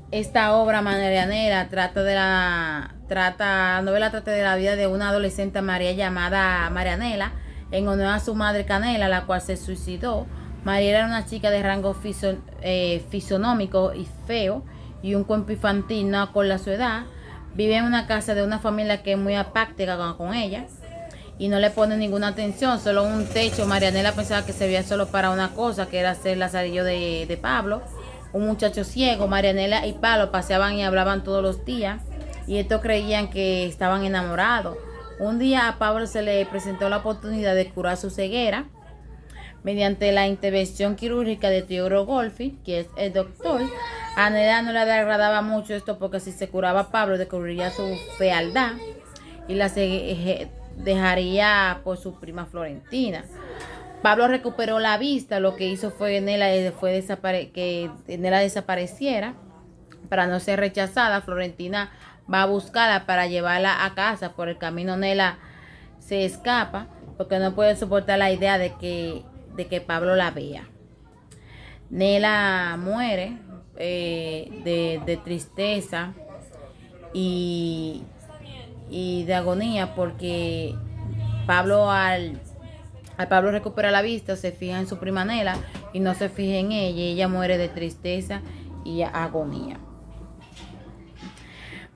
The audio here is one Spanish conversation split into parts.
Esta obra marianera la novela trata de la vida de una adolescente María llamada Marianela, en honor a su madre Canela, la cual se suicidó. María era una chica de rango fisonómico y feo, y un cuerpo infantil no acorde a su edad. Vive en una casa de una familia que es muy apática con ella y no le pone ninguna atención, solo un techo. Marianela pensaba que servía solo para una cosa, que era ser lazarillo de Pablo, un muchacho ciego. Marianela y Pablo paseaban y hablaban todos los días, y estos creían que estaban enamorados. Un día a Pablo se le presentó la oportunidad de curar su ceguera mediante la intervención quirúrgica de Teodoro Golfi, que es el doctor. A Nela no le agradaba mucho esto, porque si se curaba a Pablo descubriría su fealdad y la dejaría por su prima Florentina. Pablo recuperó la vista. Lo que hizo fue que Nela desapareciera para no ser rechazada. Florentina va a buscarla para llevarla a casa. Por el camino Nela se escapa porque no puede soportar la idea de que Pablo la vea. Nela muere de tristeza y, y de agonía, porque Pablo al Pablo recupera la vista se fija en su prima Nela y no se fija en ella, y ella muere de tristeza y agonía.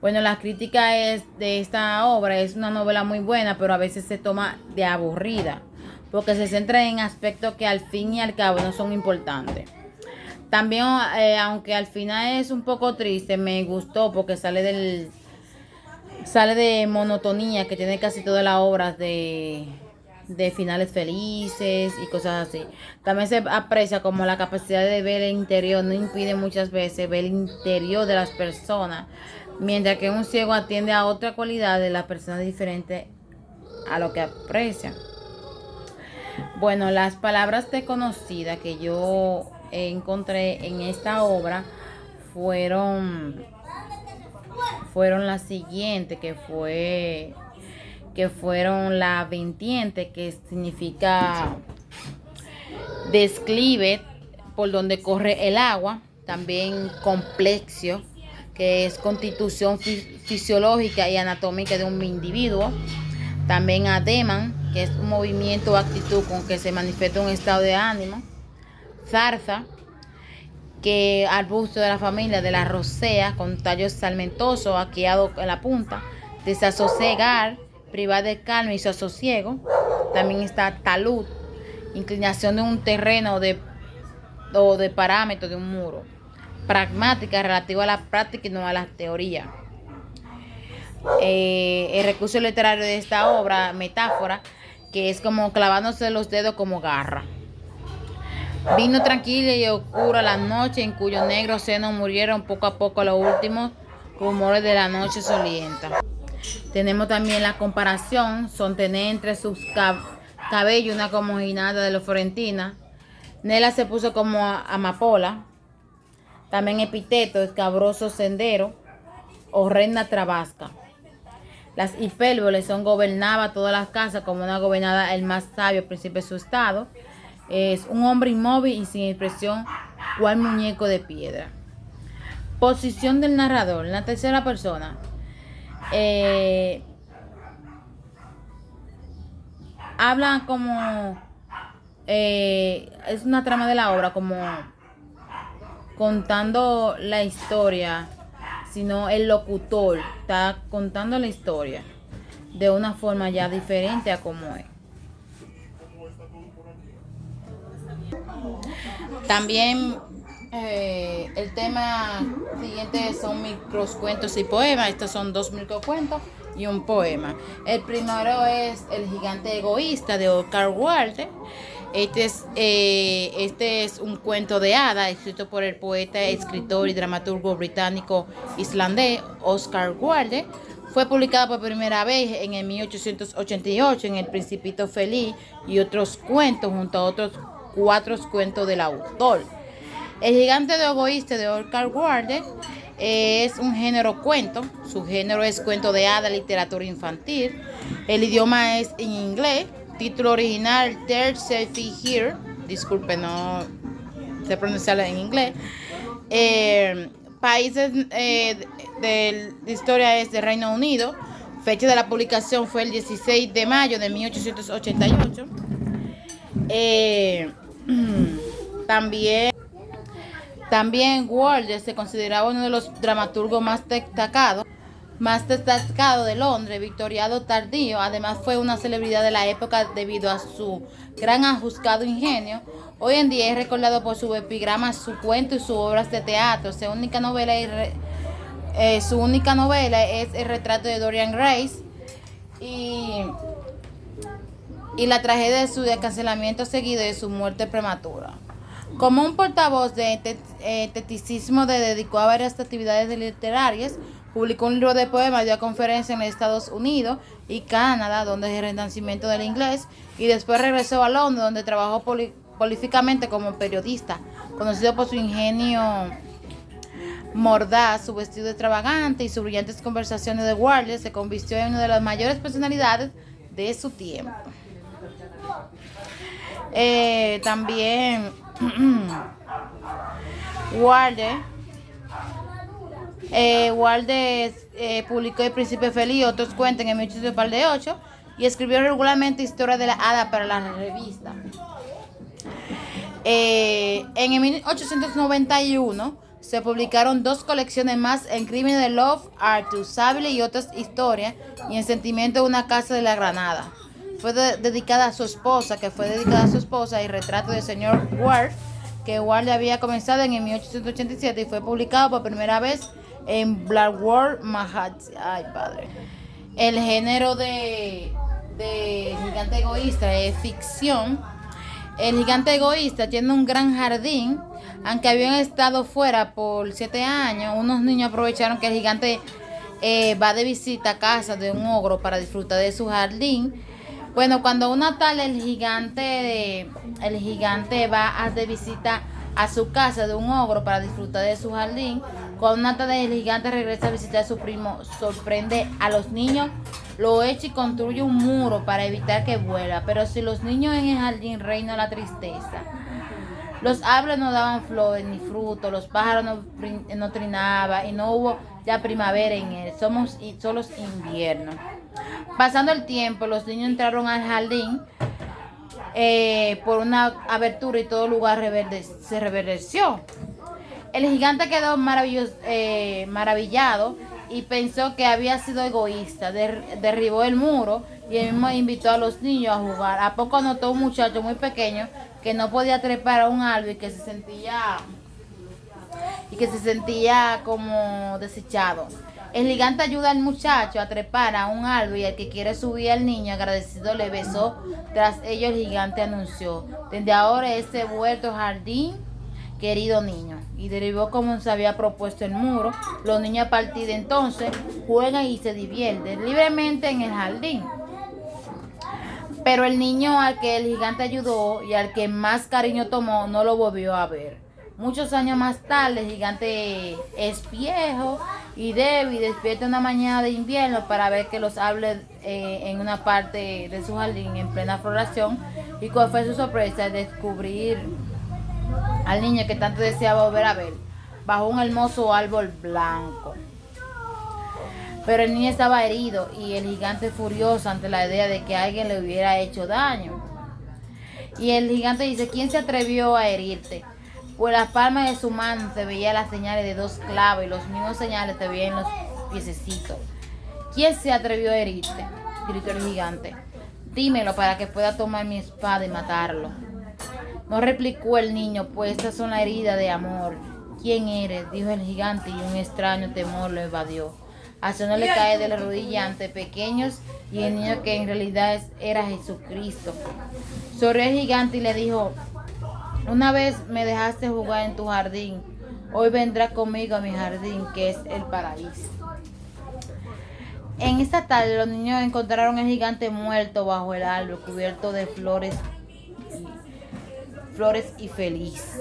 Bueno, la crítica de esta obra es una novela muy buena, pero a veces se toma de aburrida, porque se centra en aspectos que al fin y al cabo no son importantes. También, aunque al final es un poco triste, me gustó porque sale de monotonía que tiene casi todas las obras de finales felices y cosas así. También se aprecia como la capacidad de ver el interior no impide muchas veces ver el interior de las personas, mientras que un ciego atiende a otra cualidad de la persona diferente a lo que aprecia. Bueno, las palabras desconocidas que yo encontré en esta obra fueron las siguientes, que fueron la vertiente, que significa desclive por donde corre el agua. También complexio, que es constitución fisiológica y anatómica de un individuo. También ademan, que es un movimiento o actitud con que se manifiesta un estado de ánimo. Zarza, que arbusto de la familia de la rosea con tallos salmentosos arqueados en la punta. Desasosegar, privar de calma y sosiego. También está talud, inclinación de un terreno o de parámetro de un muro. Pragmática, relativa a la práctica y no a la teoría. El recurso literario de esta obra, metáfora, que es como clavándose los dedos como garra. Vino tranquila y oscura la noche, en cuyo negro seno murieron poco a poco los últimos rumores de la noche solienta. Tenemos también la comparación, sostener entre sus cabellos una comunidad de los Florentina. Nela se puso como amapola. También epíteto, escabroso sendero, horrenda trabasca. Las hipérboles son gobernaba todas las casas como una gobernada el más sabio príncipe de su estado. Es un hombre inmóvil y sin expresión, cual muñeco de piedra. Posición del narrador en la tercera persona. Habla como es una trama de la obra, como contando la historia, sino el locutor está contando la historia de una forma ya diferente a como es. También el tema siguiente son microcuentos y poemas. Estos son 2 microcuentos y un poema. El primero es El gigante egoísta de Oscar Wilde. Este es un cuento de hadas escrito por el poeta, escritor y dramaturgo británico islandés Oscar Wilde. Fue publicado por primera vez en el 1888 en El Principito Feliz y otros cuentos, junto a otros 4 cuentos del autor. El gigante egoísta de Oscar Wilde es un género cuento. Su género es cuento de hadas, literatura infantil. El idioma es en inglés. Título original There Safety Here. Disculpe, no sé pronunciarlo en inglés. países de historia es de Reino Unido. Fecha de la publicación fue el 16 de mayo de 1888. También Walter se consideraba uno de los dramaturgos más destacados de Londres, victoriano tardío. Además fue una celebridad de la época debido a su gran ajuscado ingenio. Hoy en día es recordado por sus epigramas, su cuento y sus obras de teatro. Su única novela es El retrato de Dorian Gray y la tragedia de su encarcelamiento seguido de su muerte prematura. Como un portavoz de teticismo, dedicó a varias actividades literarias. Publicó un libro de poemas, dio conferencias en Estados Unidos y Canadá, donde es el renacimiento del inglés, y después regresó a Londres, donde trabajó prolíficamente como periodista. Conocido por su ingenio mordaz, su vestido extravagante y sus brillantes conversaciones de Walter, se convirtió en una de las mayores personalidades de su tiempo. También Walter publicó El Príncipe Feliz y otros cuentos en 1848 y escribió regularmente historias de la hada para la revista. En 1891 se publicaron 2 colecciones más, En Crímenes de Love, Arthur Savile y otras historias, y En Sentimiento de una casa de la Granada. Fue dedicada a su esposa, y Retrato del Señor Ward, que Ward había comenzado en 1887 y fue publicado por primera vez en Blackwood Magazine. Ay, padre. El género de Gigante Egoísta es ficción. El gigante egoísta tiene un gran jardín. Aunque habían estado fuera por 7 años, unos niños aprovecharon que el gigante va de visita a casa de un ogro para disfrutar de su jardín. Bueno, cuando una tarde el gigante va de visita a su casa de un ogro para disfrutar de su jardín. Cuando una tarde el gigante regresa a visitar a su primo, sorprende a los niños, lo echa y construye un muro para evitar que vuelva. Pero si los niños en el jardín reina la tristeza. Los árboles no daban flores ni frutos, los pájaros no trinaban y no hubo ya primavera en él, solos invierno. Pasando el tiempo, los niños entraron al jardín por una abertura y todo el lugar se reverdeció. El gigante quedó maravillado y pensó que había sido egoísta. Derribó el muro y él mismo invitó a los niños a jugar. A poco notó un muchacho muy pequeño que no podía trepar a un árbol y que se sentía como desechado. El gigante ayuda al muchacho a trepar a un árbol y el que quiere subir al niño agradecido le besó. Tras ello el gigante anunció: desde ahora este vuelto jardín, querido niño, y derribó como se había propuesto el muro. Los niños a partir de entonces juegan y se divierten libremente en el jardín. Pero el niño al que el gigante ayudó y al que más cariño tomó no lo volvió a ver. Muchos años más tarde el gigante es viejo y débil, despierta una mañana de invierno para ver que los árboles en una parte de su jardín en plena floración, y cuál fue su sorpresa al descubrir al niño que tanto deseaba volver a ver bajo un hermoso árbol blanco. Pero el niño estaba herido y el gigante furioso ante la idea de que alguien le hubiera hecho daño. Y el gigante dice: ¿quién se atrevió a herirte? Pues las palmas de su mano se veían las señales de 2 clavos y los mismos señales se veían en los piececitos. ¿Quién se atrevió a herirte?, gritó el gigante. Dímelo para que pueda tomar mi espada y matarlo. No replicó el niño, pues estas son las heridas de amor. ¿Quién eres?, dijo el gigante, y un extraño temor lo invadió, haciéndole caer de la rodilla ante pequeños y el niño, que en realidad era Jesucristo. Sonrió el gigante y le dijo: una vez me dejaste jugar en tu jardín, hoy vendrás conmigo a mi jardín, que es el paraíso. En esta tarde los niños encontraron al gigante muerto bajo el árbol, cubierto de flores y feliz.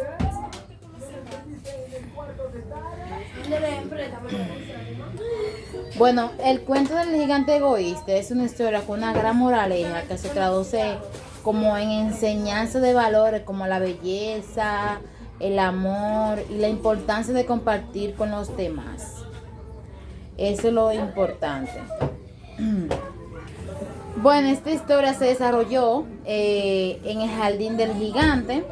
Bueno, el cuento del gigante egoísta es una historia con una gran moraleja que se traduce como en enseñanza de valores como la belleza, el amor y la importancia de compartir con los demás. Eso es lo importante. Bueno, esta historia se desarrolló en el jardín del gigante.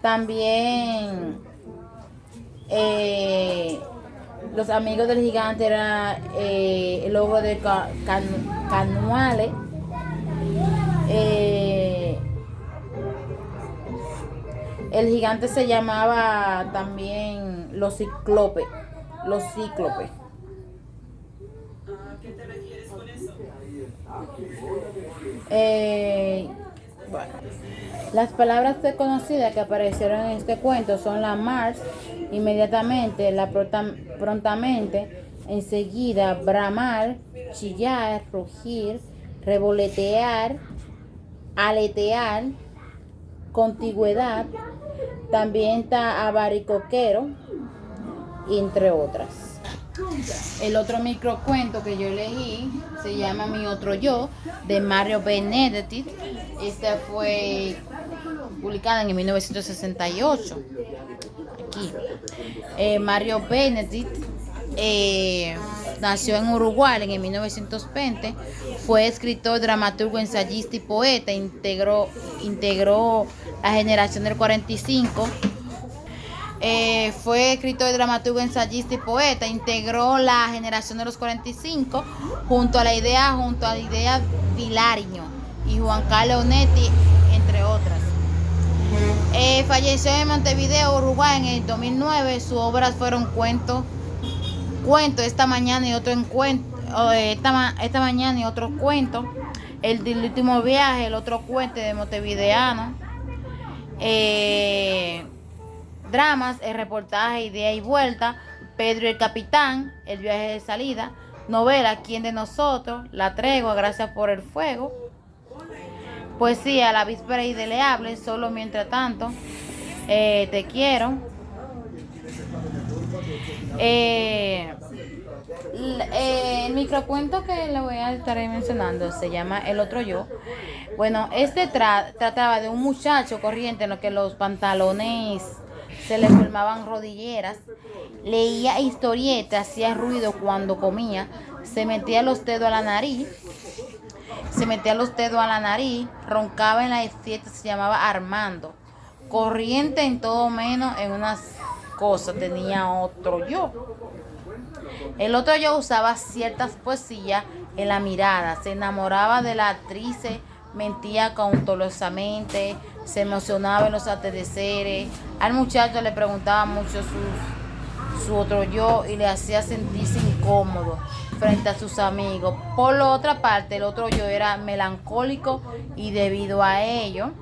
También los amigos del gigante eran el ogro de Canuale. El gigante se llamaba también los cíclopes. Los cíclopes. ¿A qué te refieres con eso? Bueno, las palabras desconocidas que aparecieron en este cuento son la Mars, inmediatamente, la prontamente, enseguida, bramar, chillar, rugir, revolotear, aletear, contigüedad, también está abaricoquero, entre otras. El otro microcuento que yo leí se llama Mi Otro Yo, de Mario Benedetti. Este fue publicada en 1968. Aquí. Mario Benedetti nació en Uruguay en 1920. Fue escritor, dramaturgo, ensayista y poeta. Integró la generación del 45. Fue escritor, dramaturgo, ensayista y poeta. Integró la generación de los 45 junto a la idea Vilariño y Juan Carlos Onetti, entre otras. Falleció en Montevideo, Uruguay, en el 2009. Sus obras fueron Cuento esta mañana y otro encuentro, esta mañana y otro cuento, El del último viaje, el otro cuento de montevideano. Dramas, el reportaje Idea y Vuelta, Pedro el Capitán, El viaje de salida, novela ¿Quién de nosotros?, La tregua, Gracias por el fuego, poesía La víspera indeleble, Solo mientras tanto, Te quiero. El microcuento que le voy a estar mencionando se llama El Otro Yo. Bueno, este trataba de un muchacho corriente en lo que los pantalones se le formaban rodilleras, leía historietas, hacía ruido cuando comía, se metía los dedos a la nariz, roncaba en la fiesta, se llamaba Armando, corriente en todo menos en unas cosas, tenía otro yo. El otro yo usaba ciertas poesías en la mirada, se enamoraba de la actriz, mentía cautelosamente, se emocionaba en los atardeceres. Al muchacho le preguntaba mucho su otro yo y le hacía sentirse incómodo frente a sus amigos. Por la otra parte, el otro yo era melancólico y debido a ello,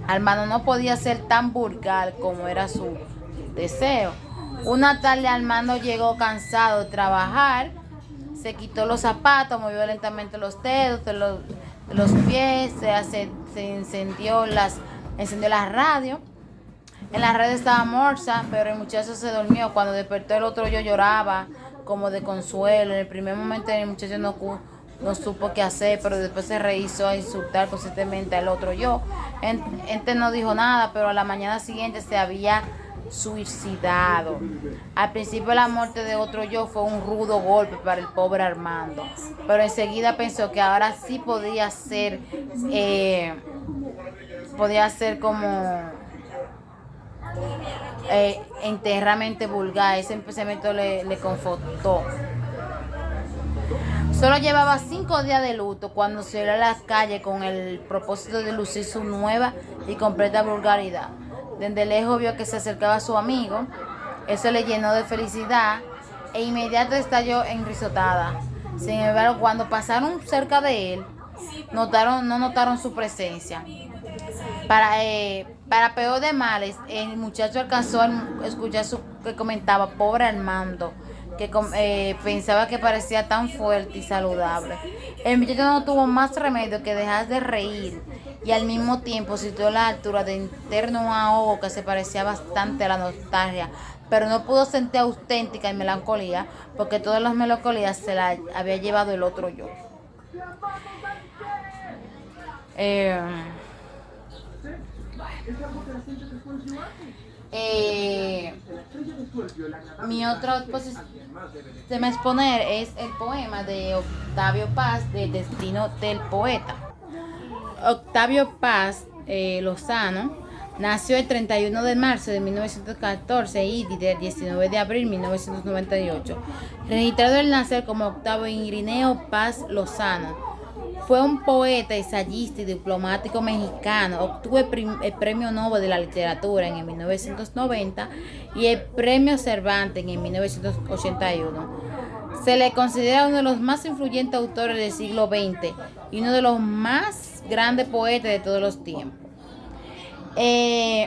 Armando no podía ser tan vulgar como era su deseo. Una tarde Armando llegó cansado de trabajar, se quitó los zapatos, movió lentamente los dedos de los pies, se encendió la radio. En la red estaba Morsa, pero el muchacho se durmió. Cuando despertó el otro yo lloraba como de consuelo. En el primer momento el muchacho no supo qué hacer, pero después se rehízo a insultar constantemente al otro yo. Este no dijo nada, pero a la mañana siguiente se había suicidado. Al principio la muerte de otro yo fue un rudo golpe para el pobre Armando, pero enseguida pensó que ahora sí podía ser como enterramente vulgar. Ese pensamiento le confortó. Solo llevaba 5 días de luto cuando salió a las calles con el propósito de lucir su nueva y completa vulgaridad. Desde lejos vio que se acercaba a su amigo. Eso le llenó de felicidad e inmediatamente estalló en risotada. Sin embargo, cuando pasaron cerca de él, no notaron su presencia. Para peor de males, el muchacho alcanzó a escuchar que comentaba, pobre Armando, que pensaba que parecía tan fuerte y saludable. El muchacho no tuvo más remedio que dejar de reír y al mismo tiempo sintió la altura de interno ahogo que se parecía bastante a la nostalgia, pero no pudo sentir auténtica y melancolía porque todas las melancolías se las había llevado el otro yo. Mi otro tema a exponer es el poema de Octavio Paz, de Destino del Poeta. Octavio Paz Lozano nació el 31 de marzo de 1914 y el 19 de abril de 1998. Registrado el nacer como Octavio Irineo Paz Lozano. Fue un poeta, ensayista y diplomático mexicano. Obtuvo el Premio Nobel de la Literatura en el 1990 y el Premio Cervantes en el 1981. Se le considera uno de los más influyentes autores del siglo XX y uno de los más grandes poetas de todos los tiempos.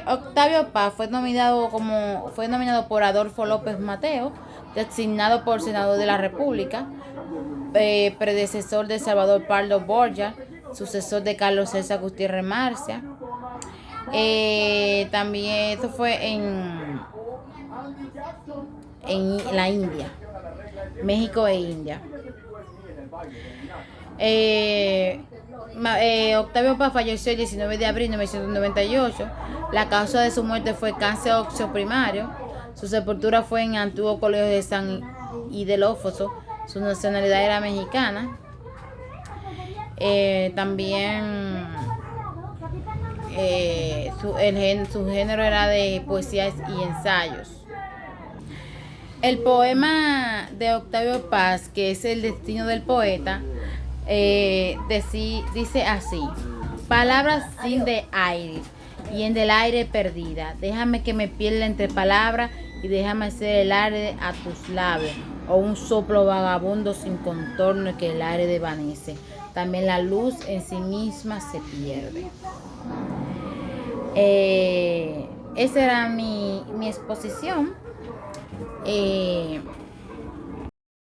Octavio Paz fue nominado por Adolfo López Mateo, designado por senador de la República, predecesor de Salvador Pardo Borja, sucesor de Carlos César Gutiérrez Marcia. También esto fue en la India, México e India. Octavio Paz falleció el 19 de abril de 1998. La causa de su muerte fue cáncer óseo primario. Su sepultura fue en el antiguo colegio de San Ildefonso. Su nacionalidad era mexicana. También su género era de poesías y ensayos. El poema de Octavio Paz, que es El Destino del Poeta, dice así: palabras sin de aire y en del aire perdida, déjame que me pierda entre palabras y déjame ser el aire a tus labios, o un soplo vagabundo sin contorno que el aire desvanece, también la luz en sí misma se pierde. Esa era mi exposición.